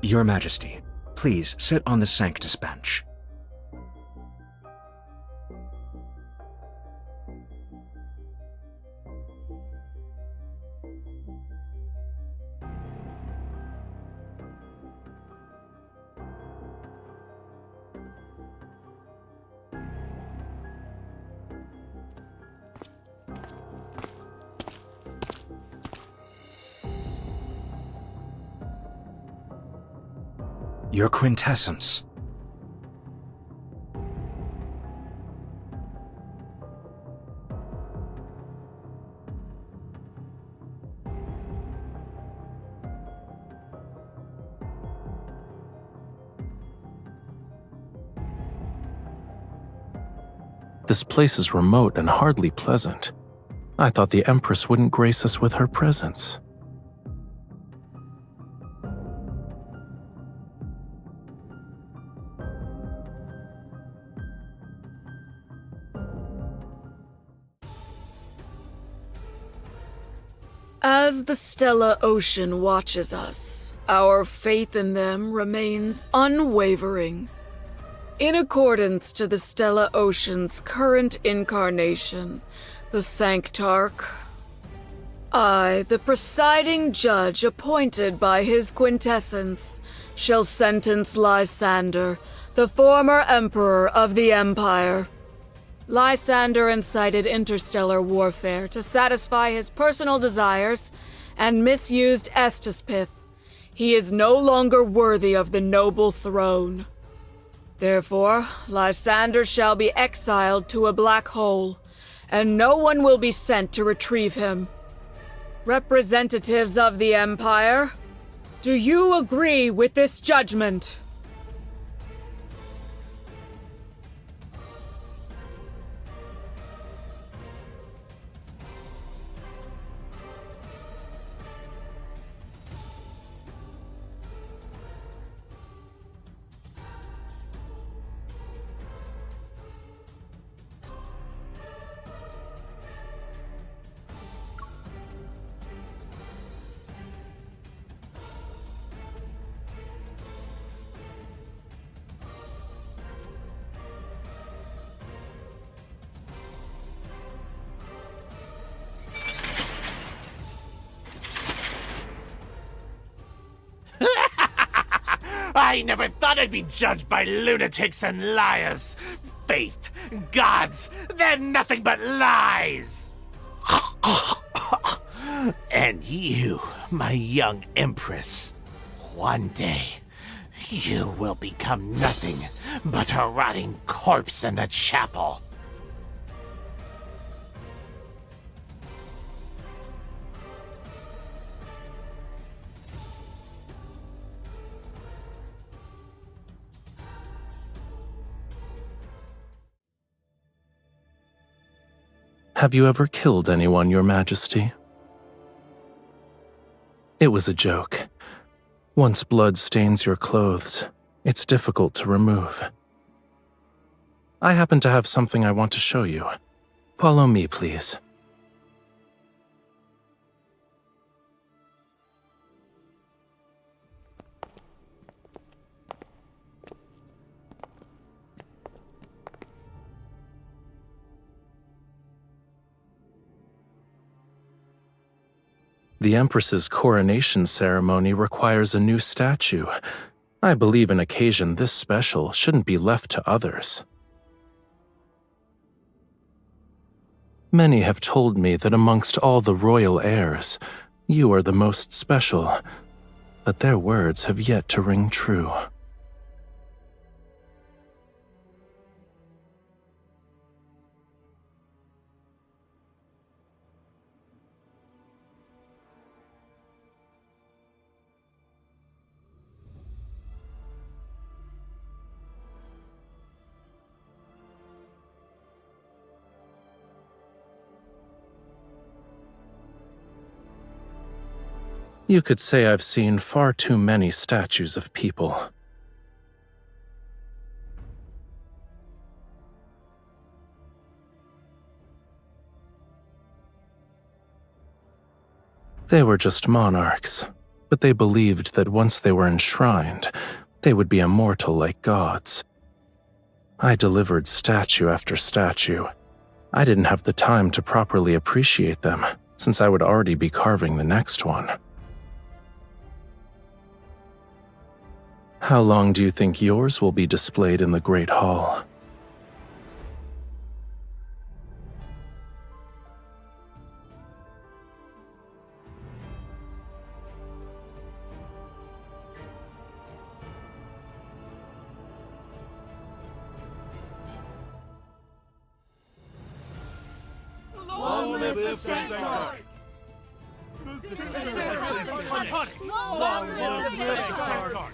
Your Majesty, please sit on the Sanctus bench. Your quintessence. This place is remote and hardly pleasant. I thought the Empress wouldn't grace us with her presence. As the Stella Ocean watches us, our faith in them remains unwavering. In accordance to the Stella Ocean's current incarnation, the Sanctarch, I, the presiding judge appointed by his quintessence, shall sentence Lysander, the former emperor of the Empire. Lysander incited interstellar warfare to satisfy his personal desires and misused Estispith. He is no longer worthy of the noble throne. Therefore, Lysander shall be exiled to a black hole, and no one will be sent to retrieve him. Representatives of the Empire, do you agree with this judgment? I never thought I'd be judged by lunatics and liars. Faith, gods, they're nothing but lies. And you, my young empress, one day you will become nothing but a rotting corpse in the chapel. Have you ever killed anyone, Your Majesty? It was a joke. Once blood stains your clothes, it's difficult to remove. I happen to have something I want to show you. Follow me, please. The Empress's coronation ceremony requires a new statue. I believe an occasion this special shouldn't be left to others. Many have told me that amongst all the royal heirs, you are the most special, but their words have yet to ring true. You could say I've seen far too many statues of people. They were just monarchs, but they believed that once they were enshrined, they would be immortal like gods. I delivered statue after statue. I didn't have the time to properly appreciate them, since I would already be carving the next one. How long do you think yours will be displayed in the Great Hall? Long live the Centaur! Long live the Centaur!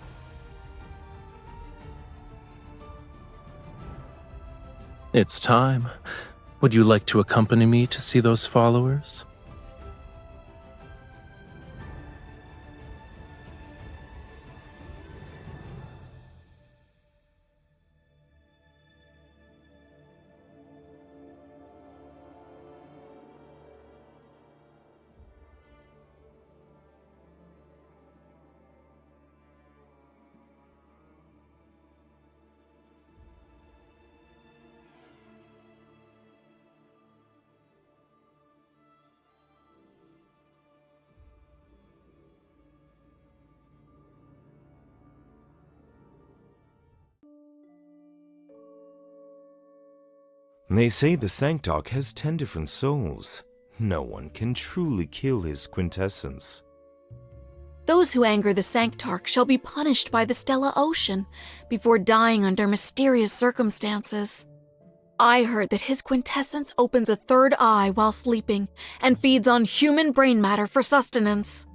It's time. Would you like to accompany me to see those followers? They say the Sanctarch has 10 different souls. No one can truly kill his quintessence. Those who anger the Sanctarch shall be punished by the Stellar Ocean before dying under mysterious circumstances. I heard that his quintessence opens a third eye while sleeping and feeds on human brain matter for sustenance.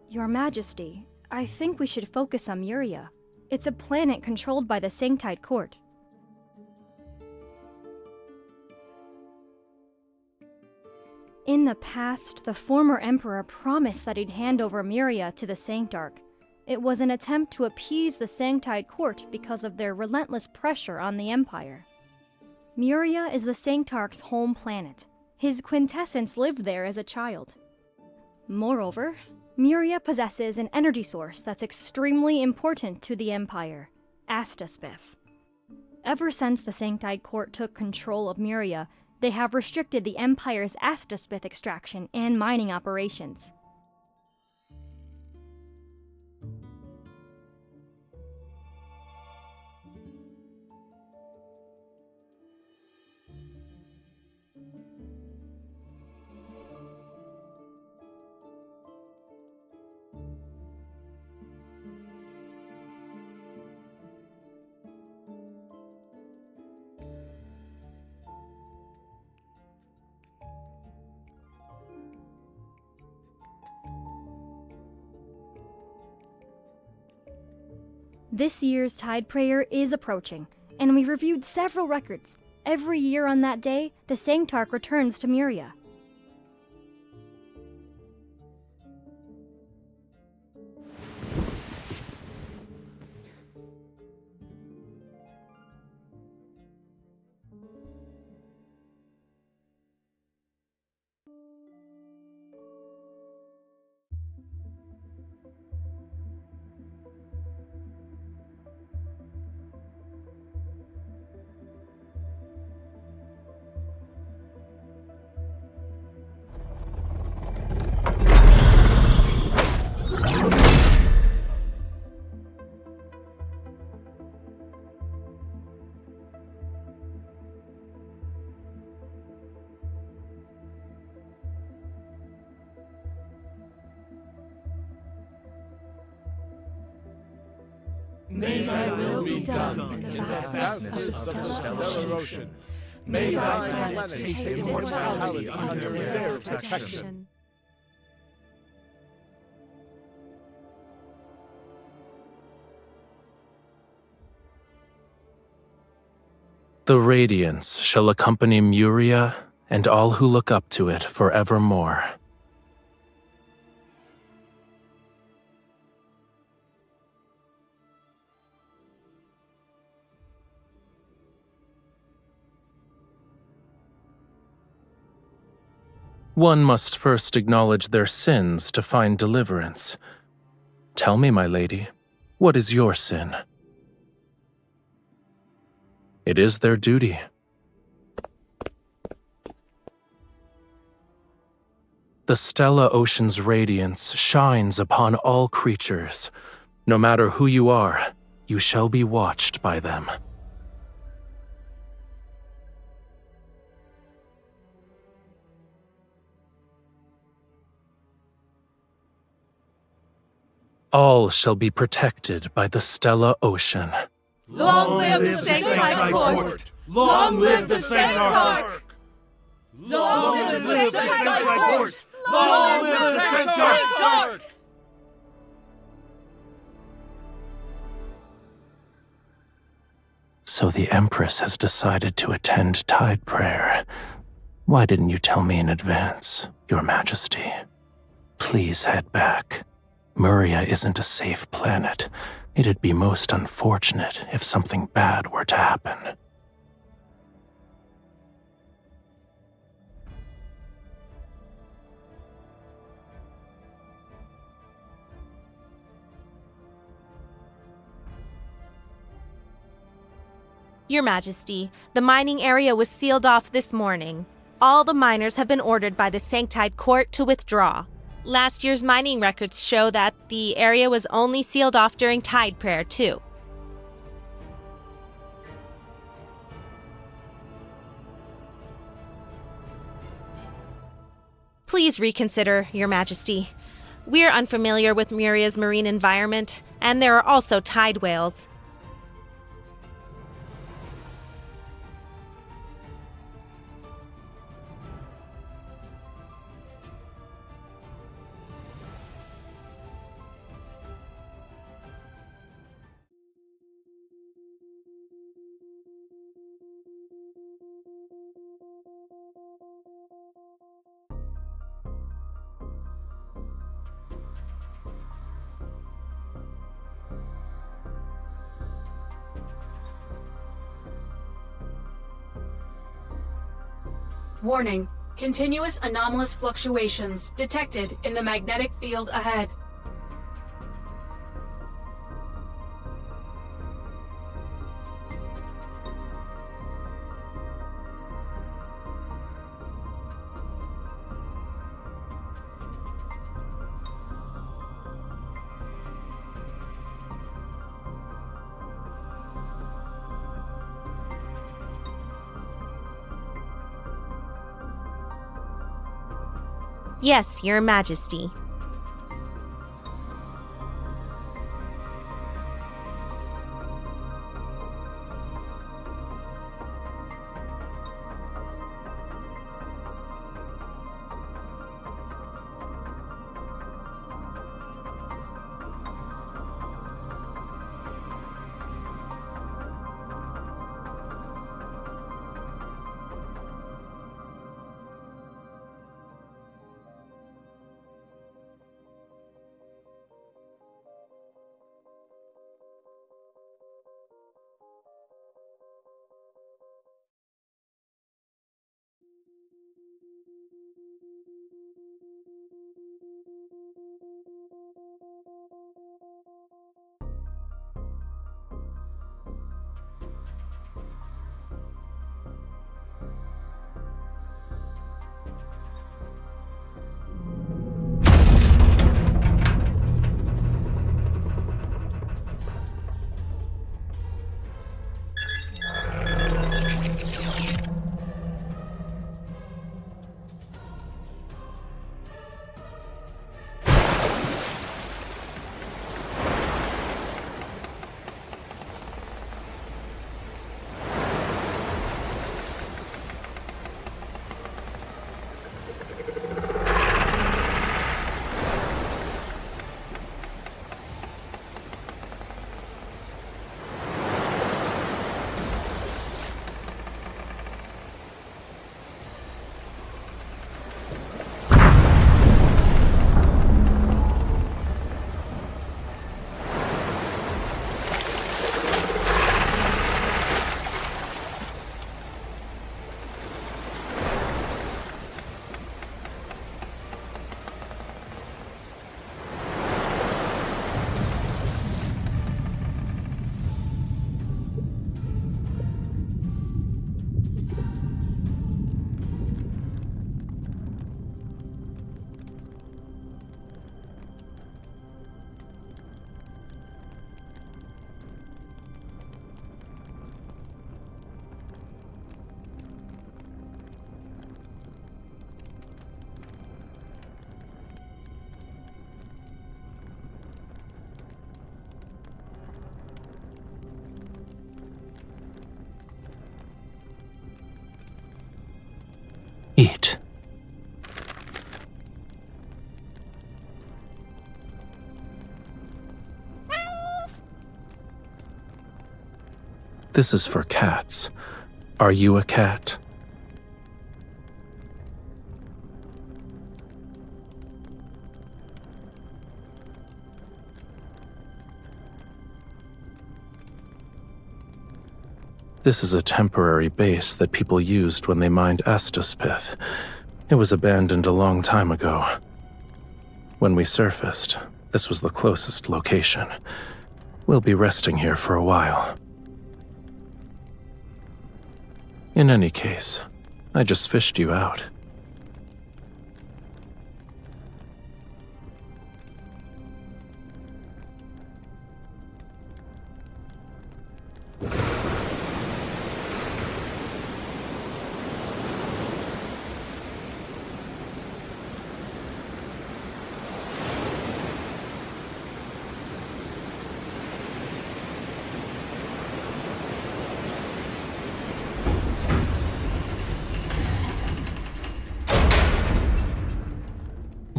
Your Majesty, I think we should focus on Muria. It's a planet controlled by the Sanctite Court. In the past, the former Emperor promised that he'd hand over Muria to the Sanctarch. It was an attempt to appease the Sanctite Court because of their relentless pressure on the Empire. Muria is the Sanctarch's home planet. His quintessence lived there as a child. Moreover, Muria possesses an energy source that's extremely important to the Empire, Astaspith. Ever since the Sanctite Court took control of Muria, they have restricted the Empire's Astaspith extraction and mining operations. This year's Tide Prayer is approaching, and we've reviewed several records. Every year on that day, the Sanctarch returns to Muria. May thy will be done in the vastness of the stellar ocean. May thy planets taste immortality under their protection. The radiance shall accompany Muria and all who look up to it forevermore. One must first acknowledge their sins to find deliverance. Tell me, my lady, what is your sin? It is their duty. The Stella Ocean's radiance shines upon all creatures. No matter who you are, you shall be watched by them. All shall be protected by the Stella Ocean. Long live the Sanctite Court! Long live the Centaur! Long live the Sanctite Court! Long live the Centaur! So the Empress has decided to attend Tide Prayer. Why didn't you tell me in advance, Your Majesty? Please head back. Muria isn't a safe planet. It'd be most unfortunate if something bad were to happen. Your Majesty, the mining area was sealed off this morning. All the miners have been ordered by the Sanctite Court to withdraw. Last year's mining records show that the area was only sealed off during Tide Prayer, too. Please reconsider, Your Majesty. We're unfamiliar with Muria's marine environment, and there are also tide whales. Warning. Continuous anomalous fluctuations detected in the magnetic field ahead. Yes, Your Majesty. This is for cats. Are you a cat? This is a temporary base that people used when they mined Estus pith. It was abandoned a long time ago. When we surfaced, this was the closest location. We'll be resting here for a while. In any case, I just fished you out.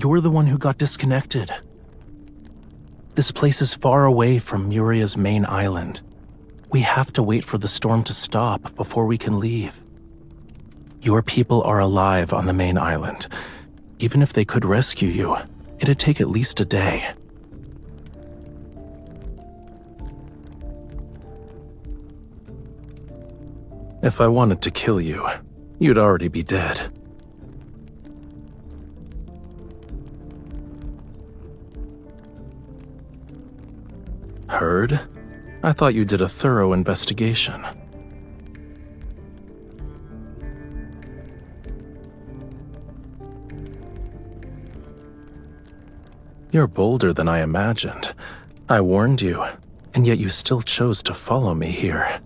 You're the one who got disconnected. This place is far away from Muria's main island. We have to wait for the storm to stop before we can leave. Your people are alive on the main island. Even if they could rescue you, it'd take at least a day. If I wanted to kill you, you'd already be dead. Heard? I thought you did a thorough investigation. You're bolder than I imagined. I warned you, and yet you still chose to follow me here.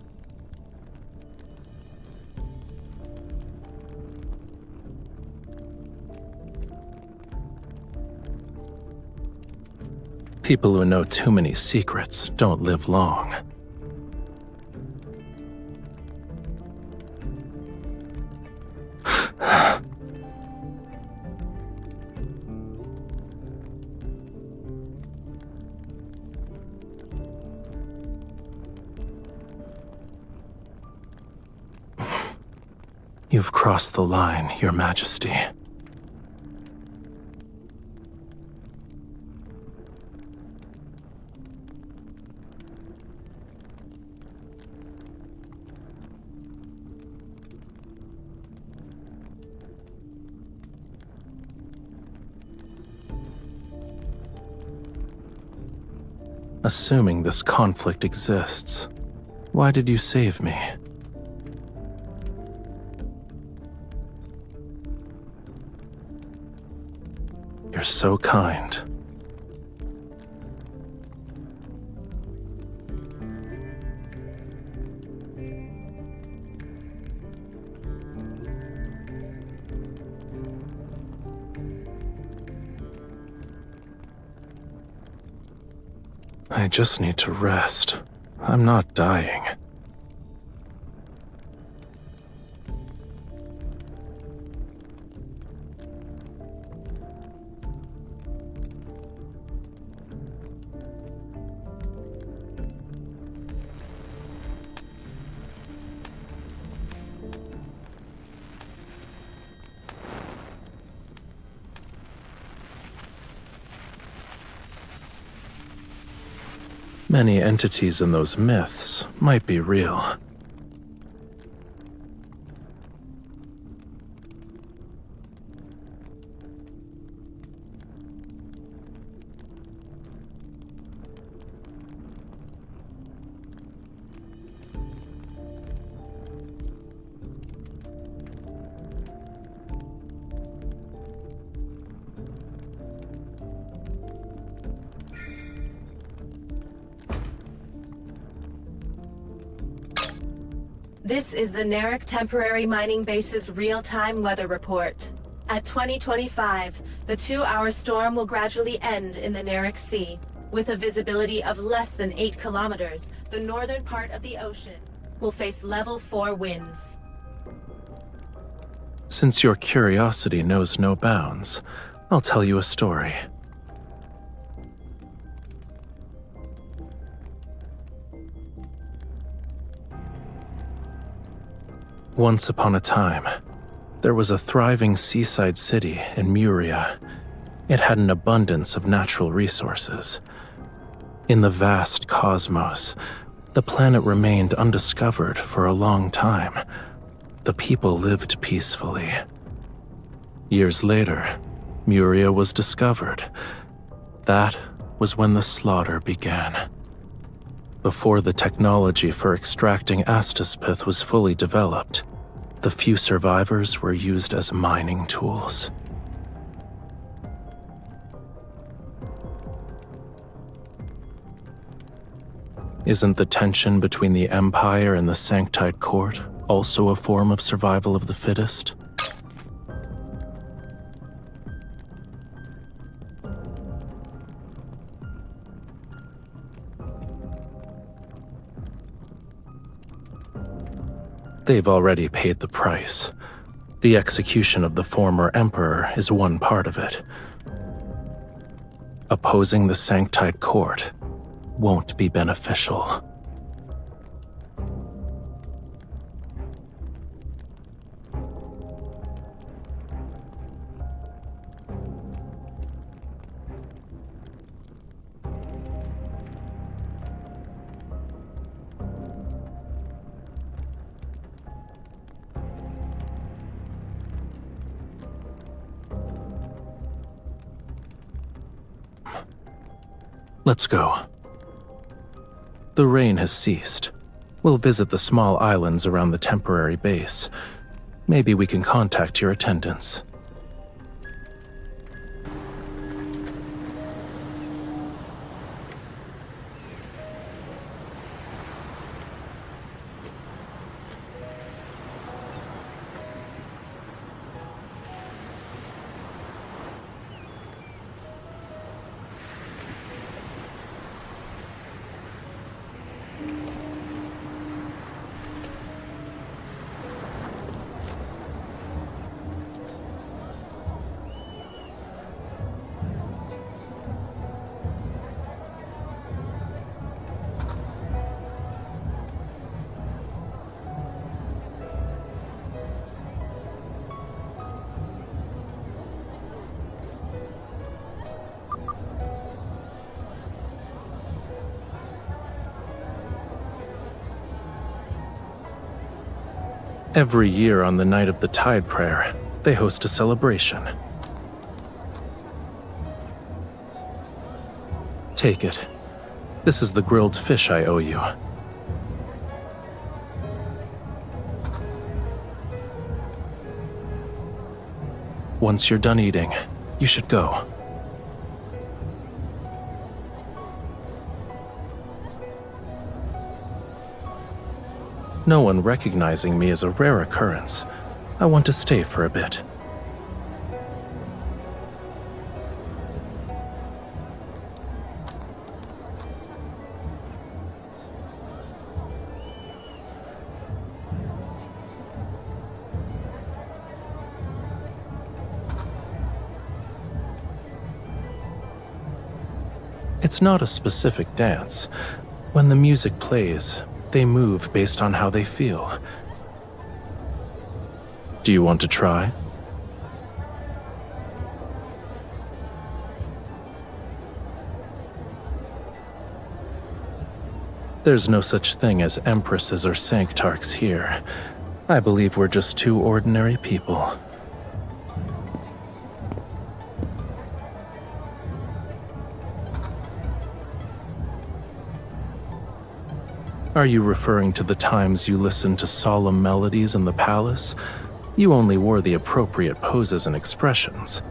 People who know too many secrets don't live long. You've crossed the line, Your Majesty. Assuming this conflict exists, why did you save me? You're so kind. I just need to rest. I'm not dying. Many entities in those myths might be real. This is the Narek Temporary Mining Base's real-time weather report. At 2025, the 2-hour storm will gradually end in the Narek Sea. With a visibility of less than 8 kilometers, the northern part of the ocean will face level 4 winds. Since your curiosity knows no bounds, I'll tell you a story. Once upon a time, there was a thriving seaside city in Muria. It had an abundance of natural resources. In the vast cosmos, the planet remained undiscovered for a long time. The people lived peacefully. Years later, Muria was discovered. That was when the slaughter began. Before the technology for extracting astaspith was fully developed, the few survivors were used as mining tools. Isn't the tension between the Empire and the Sanktide Court also a form of survival of the fittest? They've already paid the price. The execution of the former Emperor is one part of it. Opposing the Sanktide Court won't be beneficial. Let's go. The rain has ceased. We'll visit the small islands around the temporary base. Maybe we can contact your attendants. Every year on the night of the Tide Prayer, they host a celebration. Take it. This is the grilled fish I owe you. Once you're done eating, you should go. No one recognizing me is a rare occurrence. I want to stay for a bit. It's not a specific dance. When the music plays, they move based on how they feel. Do you want to try? There's no such thing as empresses or sanctarchs here. I believe we're just two ordinary people. Are you referring to the times you listened to solemn melodies in the palace? You only wore the appropriate poses and expressions.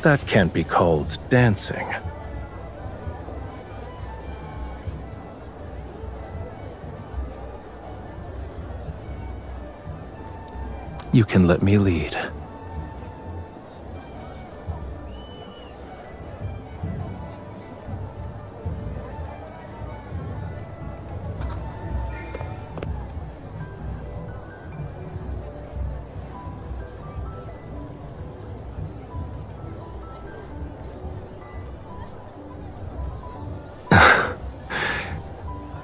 That can't be called dancing. You can let me lead.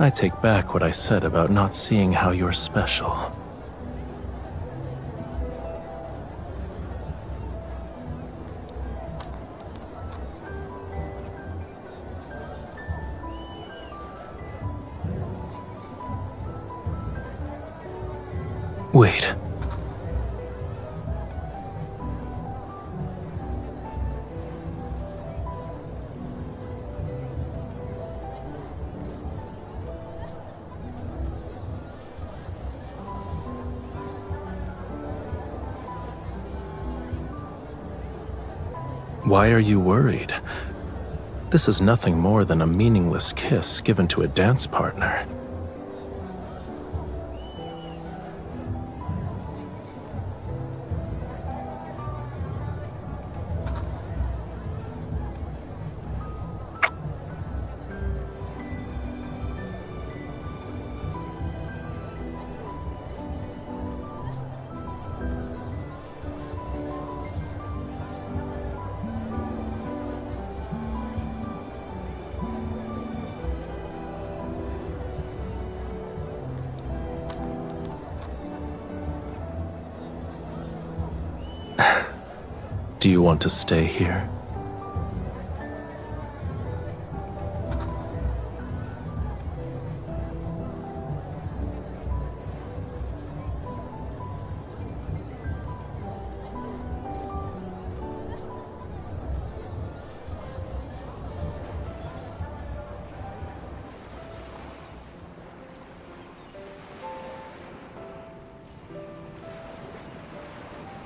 I take back what I said about not seeing how you're special. Wait. Why are you worried? This is nothing more than a meaningless kiss given to a dance partner. Do you want to stay here?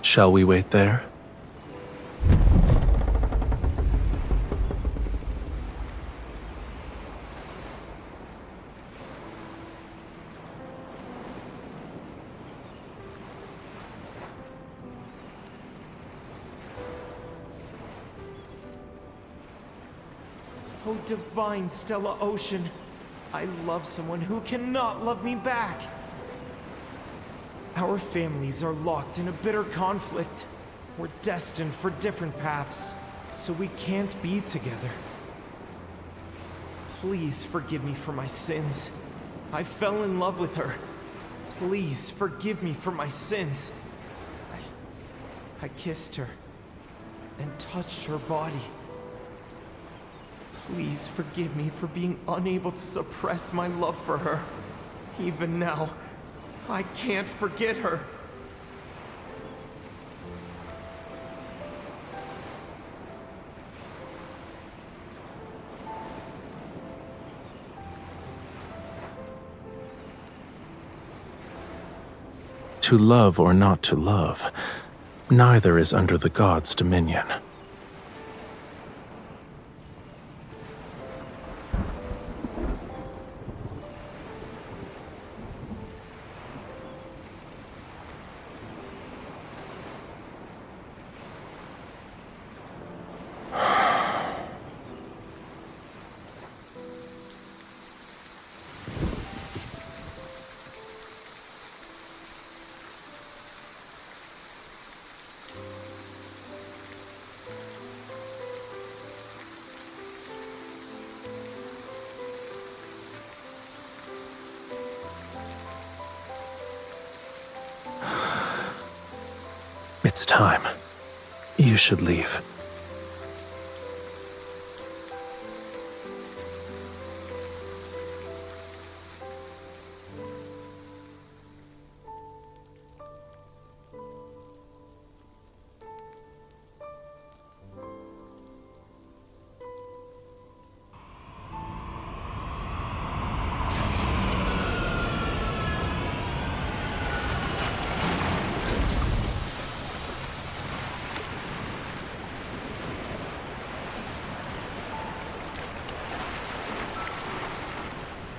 Shall we wait there? Oh, divine Stella Ocean, I love someone who cannot love me back. Our families are locked in a bitter conflict. We're destined for different paths, so we can't be together. Please forgive me for my sins. I fell in love with her. Please forgive me for my sins. I kissed her and touched her body. Please forgive me for being unable to suppress my love for her. Even now, I can't forget her. To love or not to love, neither is under the gods' dominion. It's time. You should leave.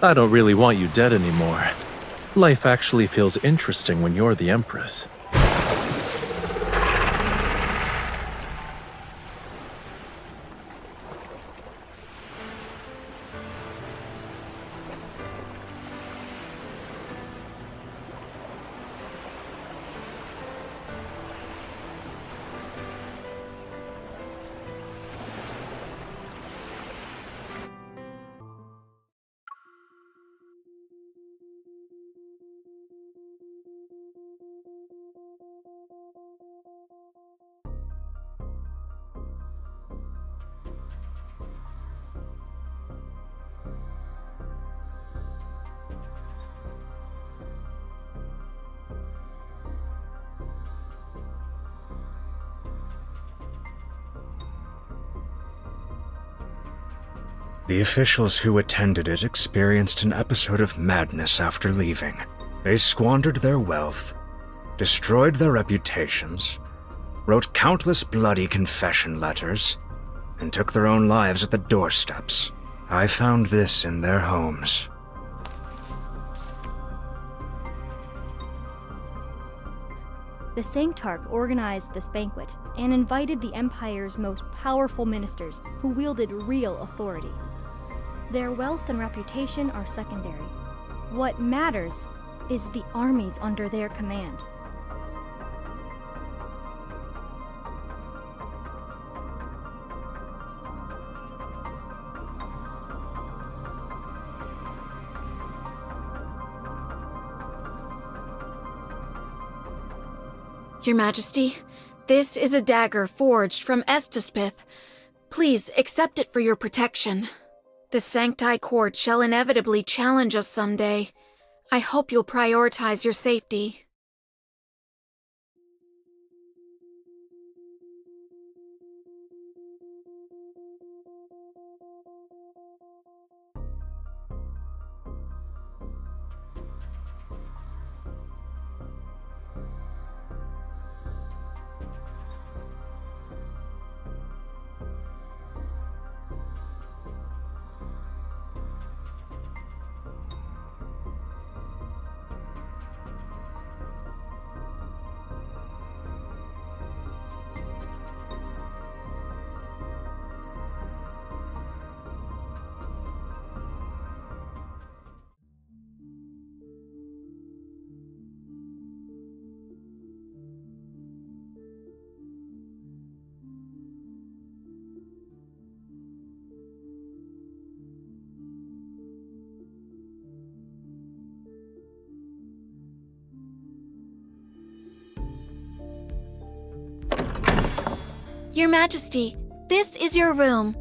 I don't really want you dead anymore. Life actually feels interesting when you're the Empress. The officials who attended it experienced an episode of madness after leaving. They squandered their wealth, destroyed their reputations, wrote countless bloody confession letters, and took their own lives at the doorsteps. I found this in their homes. The Sanctarch organized this banquet and invited the Empire's most powerful ministers who wielded real authority. Their wealth and reputation are secondary. What matters is the armies under their command. Your Majesty, this is a dagger forged from Estispith. Please accept it for your protection. The Sancti Court shall inevitably challenge us someday. I hope you'll prioritize your safety. Your Majesty, this is your room.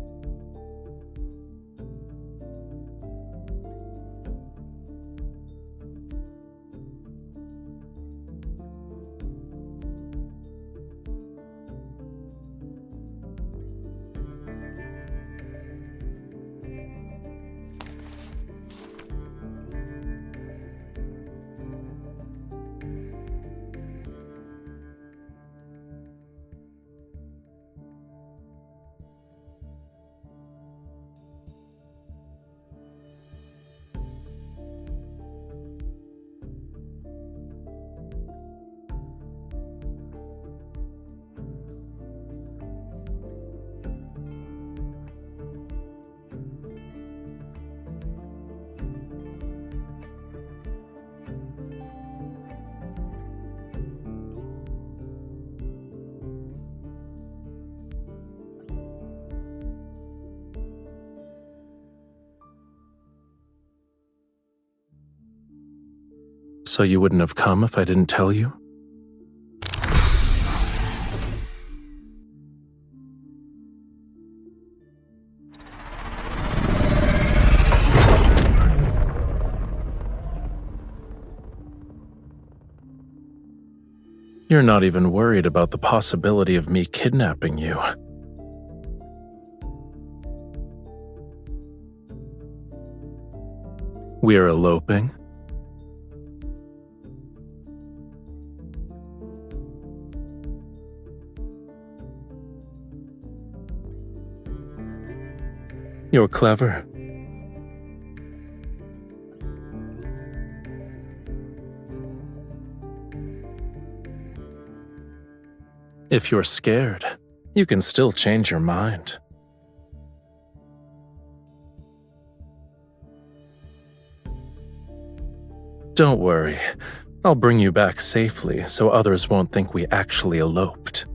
So you wouldn't have come if I didn't tell you? You're not even worried about the possibility of me kidnapping you. We're eloping. You're clever. If you're scared, you can still change your mind. Don't worry, I'll bring you back safely so others won't think we actually eloped.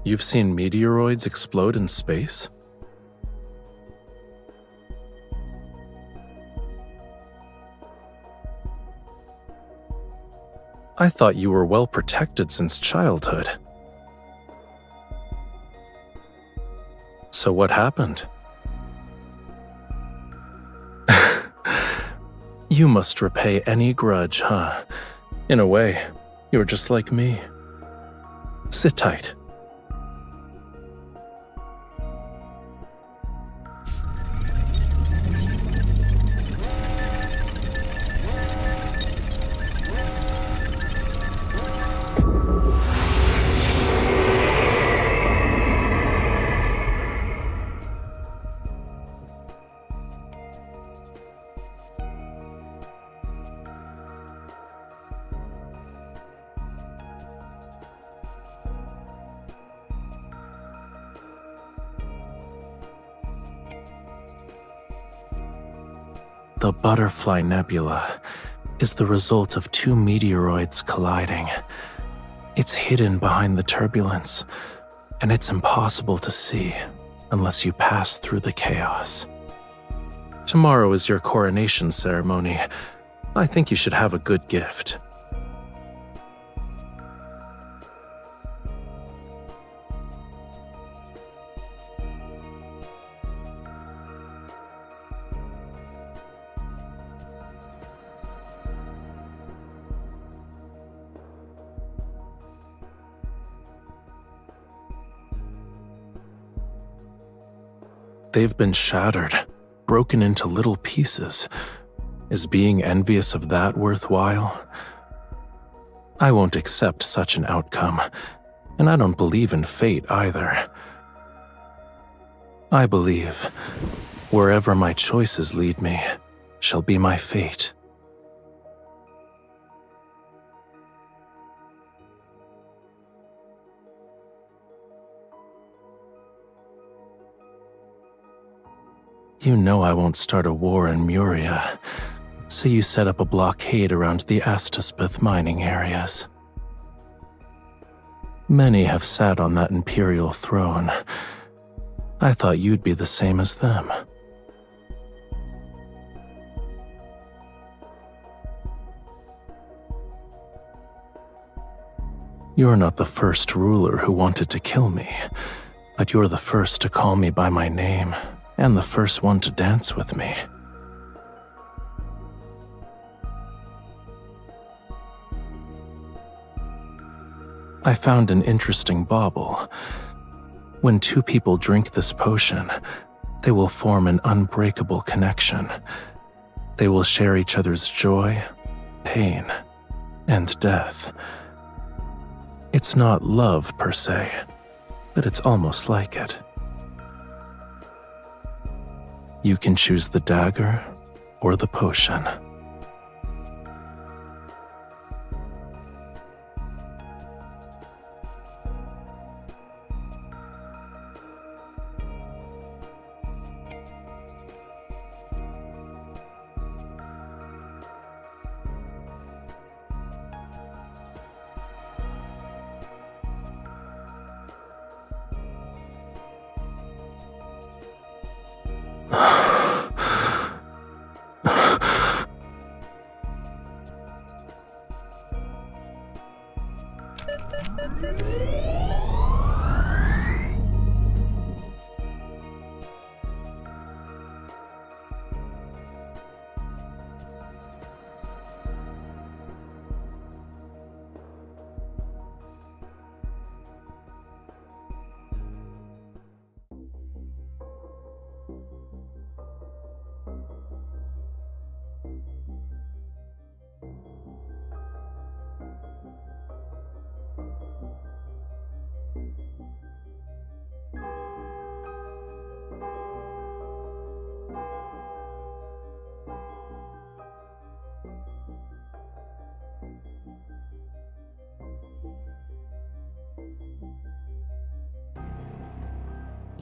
You've seen meteoroids explode in space? I thought you were well protected since childhood. So what happened? You must repay any grudge, huh? In a way, you're just like me. Sit tight. The Butterfly Nebula is the result of two meteoroids colliding. It's hidden behind the turbulence, and it's impossible to see unless you pass through the chaos. Tomorrow is your coronation ceremony. I think you should have a good gift. They've been shattered, broken into little pieces. Is being envious of that worthwhile? I won't accept such an outcome, and I don't believe in fate either. I believe wherever my choices lead me shall be my fate. You know I won't start a war in Muria, so you set up a blockade around the Astaspith mining areas. Many have sat on that imperial throne. I thought you'd be the same as them. You're not the first ruler who wanted to kill me, but you're the first to call me by my name, and the first one to dance with me. I found an interesting bauble. When two people drink this potion, they will form an unbreakable connection. They will share each other's joy, pain, and death. It's not love per se, but it's almost like it. You can choose the dagger or the potion.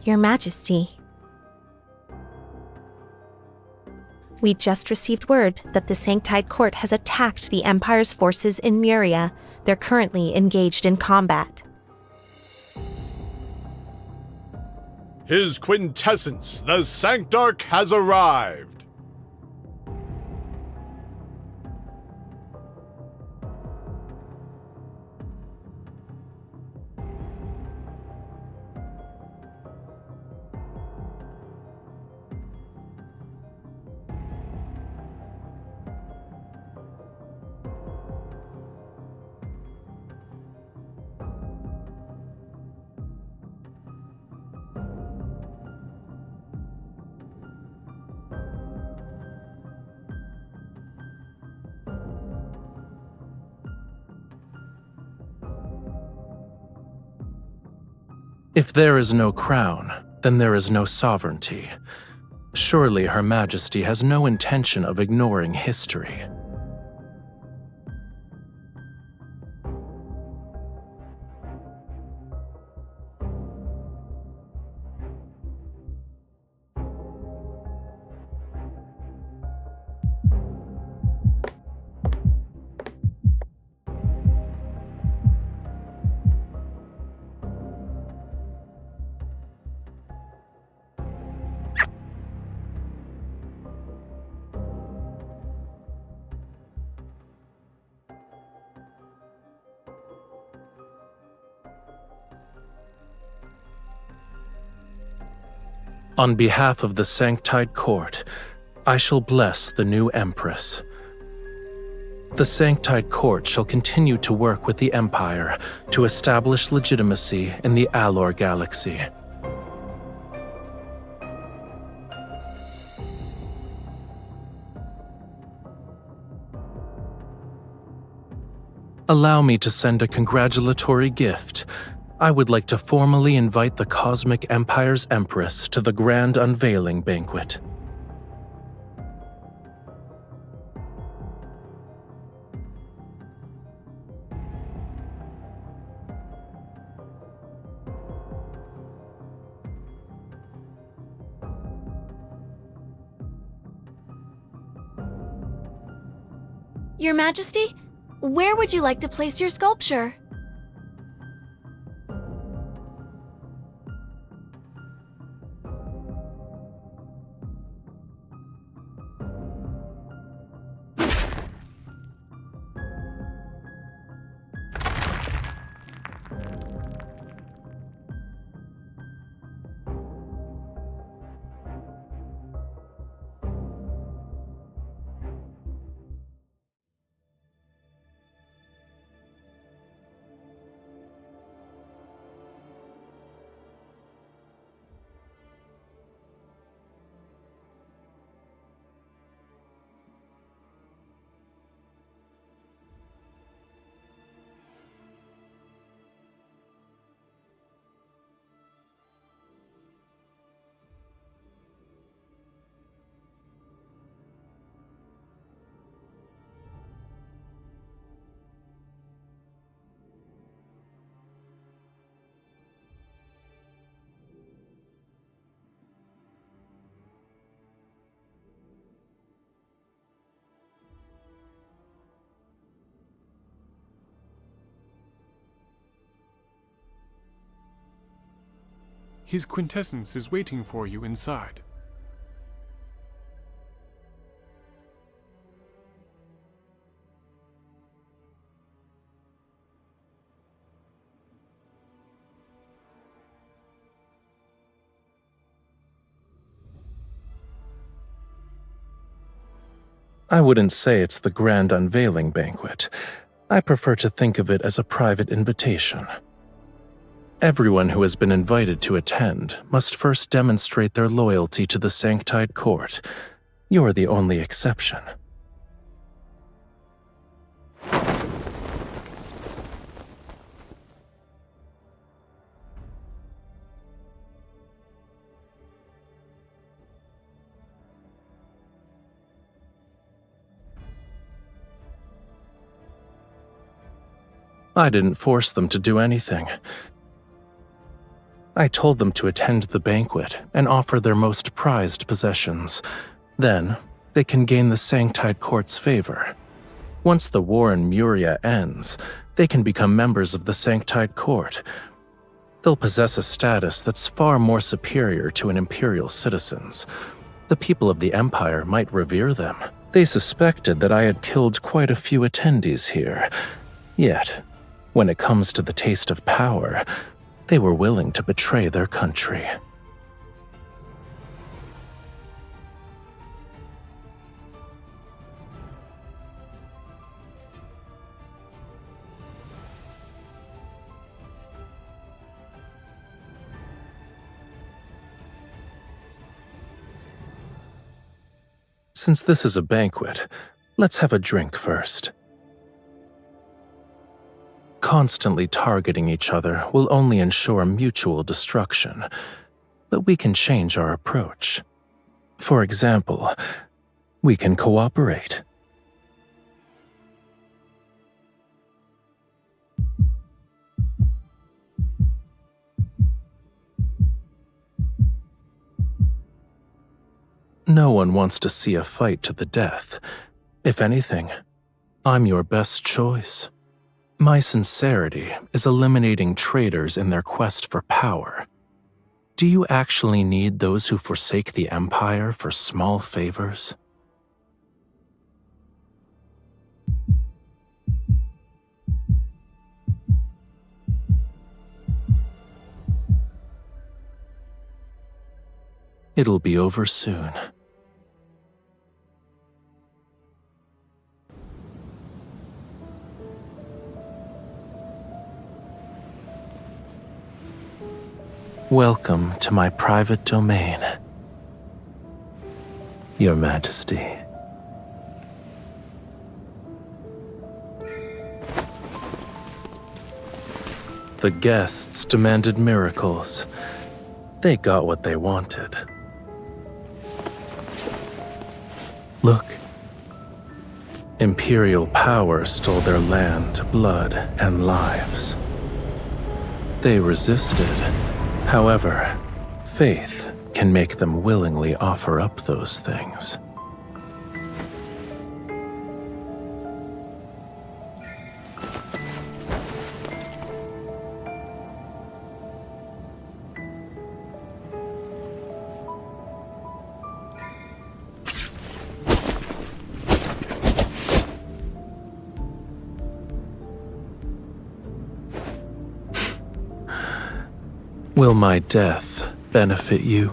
Your Majesty. We just received word that the Sanctide Court has attacked the Empire's forces in Muria. They're currently engaged in combat. His quintessence, the Sanctarch, has arrived. If there is no crown, then there is no sovereignty. Surely Her Majesty has no intention of ignoring history. On behalf of the Sanktide Court, I shall bless the new Empress. The Sanktide Court shall continue to work with the Empire to establish legitimacy in the Alor Galaxy. Allow me to send a congratulatory gift. I would like to formally invite the Cosmic Empire's Empress to the Grand Unveiling Banquet. Your Majesty, where would you like to place your sculpture? His quintessence is waiting for you inside. I wouldn't say it's the Grand Unveiling Banquet. I prefer to think of it as a private invitation. Everyone who has been invited to attend must first demonstrate their loyalty to the Sanktide Court. You're the only exception. I didn't force them to do anything. I told them to attend the banquet and offer their most prized possessions. Then, they can gain the Sanktide Court's favor. Once the war in Muria ends, they can become members of the Sanktide Court. They'll possess a status that's far more superior to an imperial citizen's. The people of the Empire might revere them. They suspected that I had killed quite a few attendees here. Yet, when it comes to the taste of power, they were willing to betray their country. Since this is a banquet, let's have a drink first. Constantly targeting each other will only ensure mutual destruction, but we can change our approach. For example, we can cooperate. No one wants to see a fight to the death. If anything, I'm your best choice. My sincerity is eliminating traitors in their quest for power. Do you actually need those who forsake the Empire for small favors? It'll be over soon. Welcome to my private domain, Your Majesty. The guests demanded miracles. They got what they wanted. Look. Imperial power stole their land, blood, and lives. They resisted. However, faith can make them willingly offer up those things. Will my death benefit you?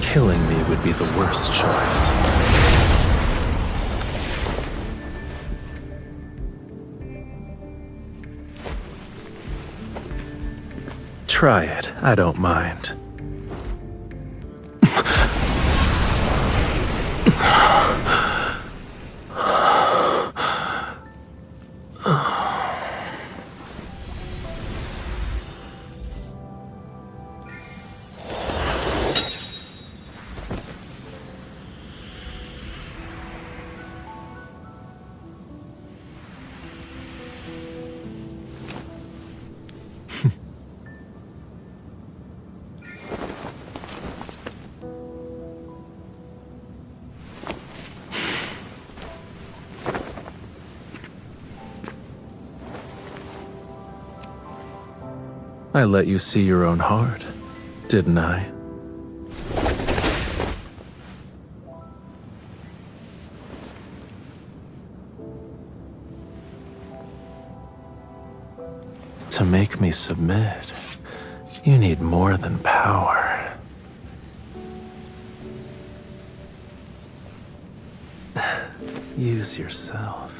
Killing me would be the worst choice. Try it, I don't mind. I let you see your own heart, didn't I? To make me submit, you need more than power. Use yourself.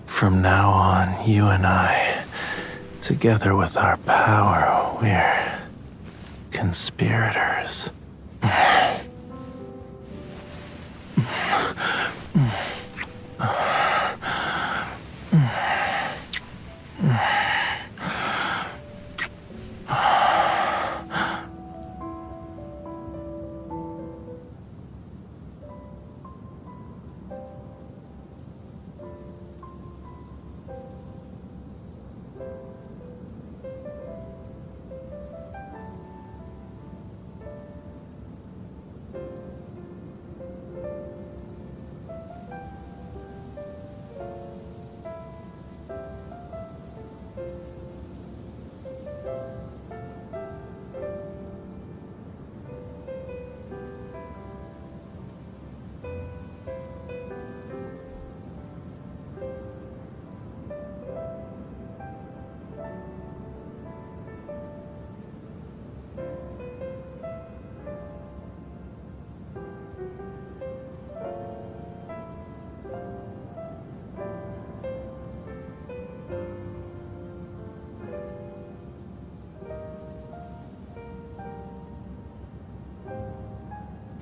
From now on, you and I, together with our power, we're conspirators.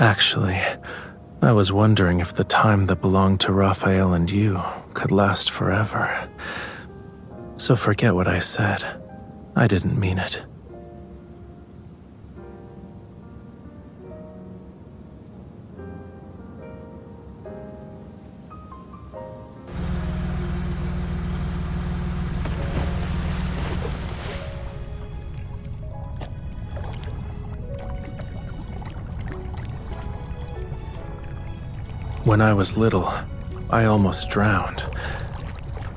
Actually, I was wondering if the time that belonged to Rafayel and you could last forever. So forget what I said. I didn't mean it. When I was little, I almost drowned.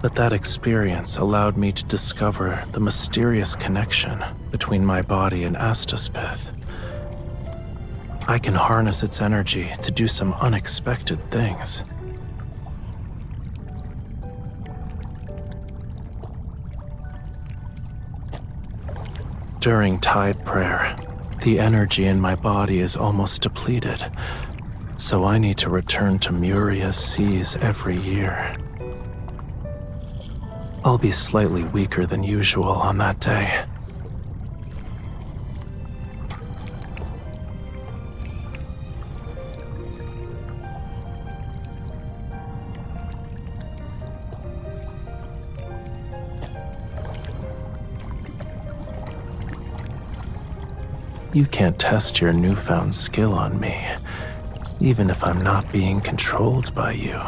But that experience allowed me to discover the mysterious connection between my body and Astaspith. I can harness its energy to do some unexpected things. During tide prayer, the energy in my body is almost depleted, so I need to return to Muria's seas every year. I'll be slightly weaker than usual on that day. You can't test your newfound skill on me, even if I'm not being controlled by you.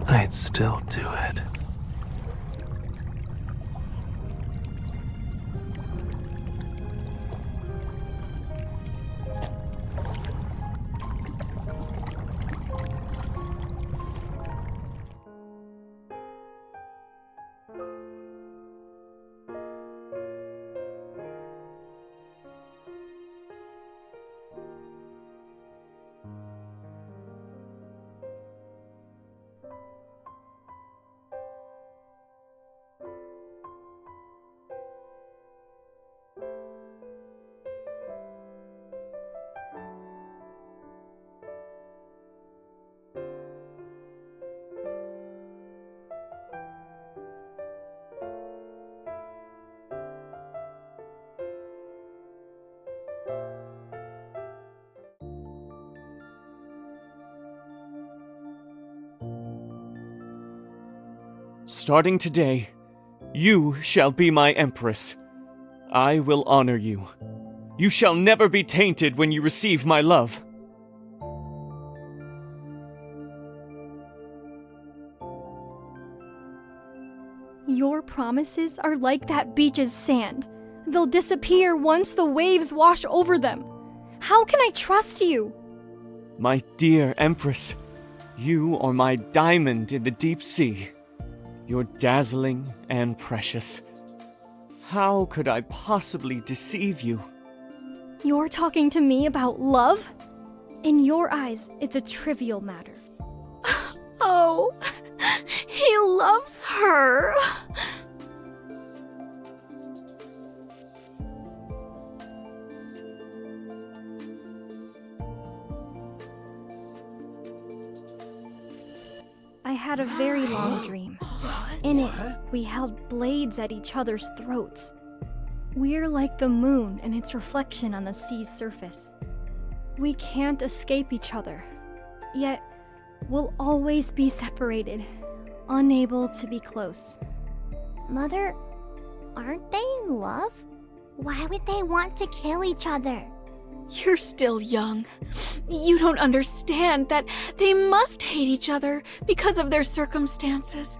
I'd still do it. Starting today, you shall be my empress. I will honor you. You shall never be tainted when you receive my love. Your promises are like that beach's sand. They'll disappear once the waves wash over them. How can I trust you? My dear empress, you are my diamond in the deep sea. You're dazzling and precious. How could I possibly deceive you? You're talking to me about love? In your eyes, it's a trivial matter. Oh, he loves her. I had a very long dream. In it, we held blades at each other's throats. We're like the moon and its reflection on the sea's surface. We can't escape each other, yet we'll always be separated, unable to be close. Mother, aren't they in love? Why would they want to kill each other? You're still young. You don't understand that they must hate each other because of their circumstances,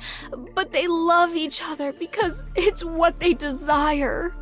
but they love each other because it's what they desire.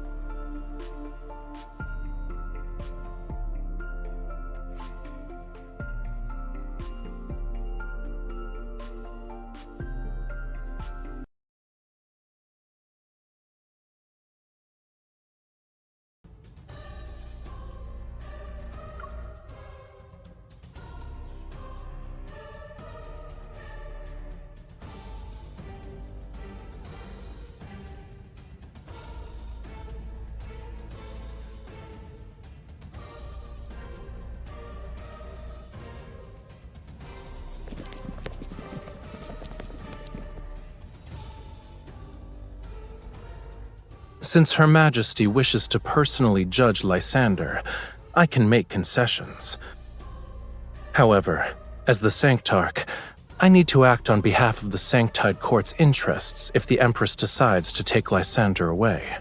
Since Her Majesty wishes to personally judge Lysander, I can make concessions. However, as the Sanctarch, I need to act on behalf of the Sanctide Court's interests if the Empress decides to take Lysander away.